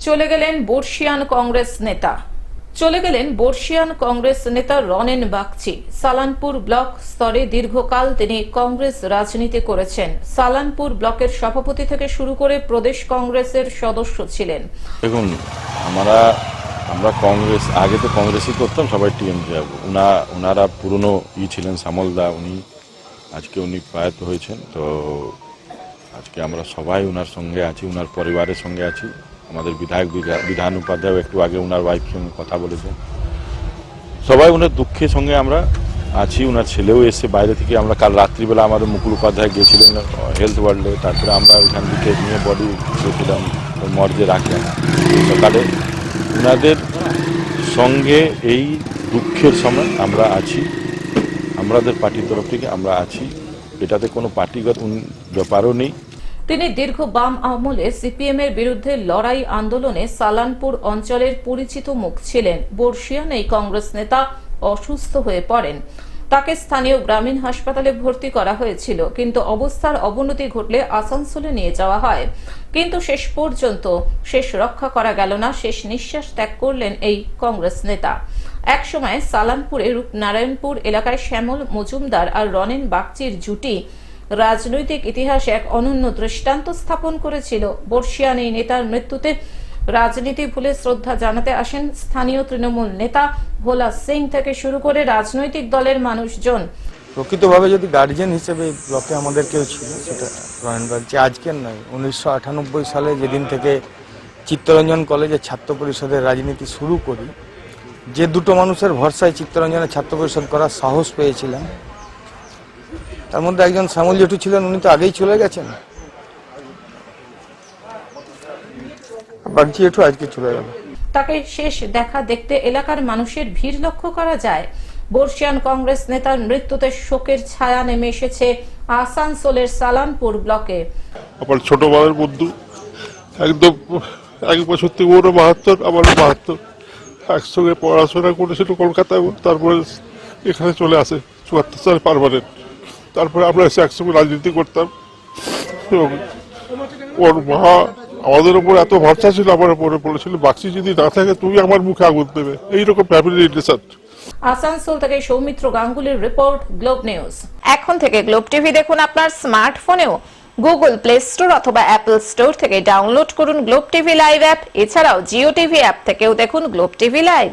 চলে গেলেন বর্ষিয়ান কংগ্রেস নেতা রনেন বাগচি। সালানপুর ব্লক স্তরে দীর্ঘকাল তিনি কংগ্রেস রাজনীতি করেছেন। সালানপুর ব্লকের সভাপতি থেকে শুরু করে প্রদেশ কংগ্রেসের সদস্য ছিলেন। দেখুন, আমরা কংগ্রেস আগে তো কংগ্রেসই করতাম, সবাই টিএমকে। ওনারা পুরনো ছিলেন, শ্যামলদা, আজকে উনি প্রয়াত হয়েছেন। তো আজকে আমরা সবাই ওনার সঙ্গে আছি, ওনার পরিবারের সঙ্গে আছি। আমাদের বিধান উপাধ্যায় একটু আগে ওনার ওয়াইফ সঙ্গে কথা বলেছেন। সবাই ওনার দুঃখের সঙ্গে আমরা আছি। ওনার ছেলেও এসে বাইরে থেকে, আমরা কাল রাত্রিবেলা আমাদের মুকুল উপাধ্যায় গিয়েছিলেন হেলথ ওয়ার্ল্ডে, তারপরে আমরা ওইখান থেকে নিয়ে বডি গেছিলাম মর্গে রাখলাম। সকালে ওনাদের সঙ্গে এই দুঃখের সময় আমরা আছি, আমাদের পার্টির তরফ থেকে আমরা আছি। এটাতে কোনো পার্টিগত ব্যাপারও নেই। তিনি দীর্ঘ বাম আমলে সিপিএম এর বিরুদ্ধে লড়াই আন্দোলনে সালানপুর অঞ্চলের পরিচিত মুখ ছিলেন। বর্ষিয়ান এই কংগ্রেস নেতা অসুস্থ হয়ে পড়েন। তাকে স্থানীয় গ্রামীণ হাসপাতালে ভর্তি করা হয়েছিল, কিন্তু অবস্থার অবনতি ঘটলে আসানসোলে নিয়ে যাওয়া হয়। কিন্তু শেষ পর্যন্ত রক্ষা করা গেল না। শেষ নিঃশ্বাস ত্যাগ করলেন এই কংগ্রেস নেতা। একসময় সালানপুরে রূপনারায়ণপুর এলাকায় শ্যামল মজুমদার আর রনেন বাগচির জুটি রাজনৈতিক ইতিহাসে এক অনন্য দৃষ্টান্ত স্থাপন করেছিল। বর্ষিয়ান এই নেতার মৃত্যুতে রাজনীতি ভুলে শ্রদ্ধা জানাতে আসেন স্থানীয় তৃণমূল নেতা ভোলা সিং থেকে শুরু করে রাজনৈতিক দলের মানুষজন। প্রকৃতভাবে যদি গার্জিয়ান হিসেবে ব্লকে আমাদের কেউ ছিল, সেটা রনেন বাগচি। আজকের নয়, 1998 সালে যেদিন থেকে চিত্তরঞ্জন কলেজে ছাত্র পরিষদের রাজনীতি শুরু করি, যে দুটো মানুষের ভরসায় চিত্তরঞ্জনের ছাত্র পরিষদ করার সাহস পেয়েছিলাম, তার মধ্যে একজন শ্যামল জেঠু ছিলেন। উনি তো আগেই চলে গেছেন, বাগচি জেঠু আজকে চলে গেল। তাকে শেষ দেখা দেখতে এলাকার মানুষের ভিড় লক্ষ্য করা যায়। বর্ষিয়ান কংগ্রেস নেতার মৃত্যুতে শোকের ছায়া নেমে এসেছে আসানসোলের সালানপুর ব্লকে। আমার ছোটবেলার বন্ধু, একদম 1 বছর থেকে ওরও 72, আমারও 72, একসঙ্গে পড়াশোনা করেছিল কলকাতায়। তারপরে এখানে চলে আসে 74 সালে পার্মানেন্ট। তারপরে আমরা এসে একসঙ্গে রাজনীতি করতাম এবং ওর মা আমাদের উপর এত ভরসা ছিল, আমার উপরে বলেছিল, বাগচি যদি না থাকে তুমি আমার মুখে আগুন দেবে। এইরকম ফ্যামিলি রিলেশন। আসানসোল থেকে সৌমিত্র গাঙ্গুলির রিপোর্ট, গ্লোব নিউজ। এখন থেকে গ্লোব টিভি দেখুন আপনার স্মার্টফোনেও। গুগল প্লে স্টোর অথবা অ্যাপল স্টোর থেকে ডাউনলোড করুন গ্লোব টিভি লাইভ অ্যাপ। এছাড়াও জিও টিভি অ্যাপ থেকেও দেখুন গ্লোব টিভি লাইভ।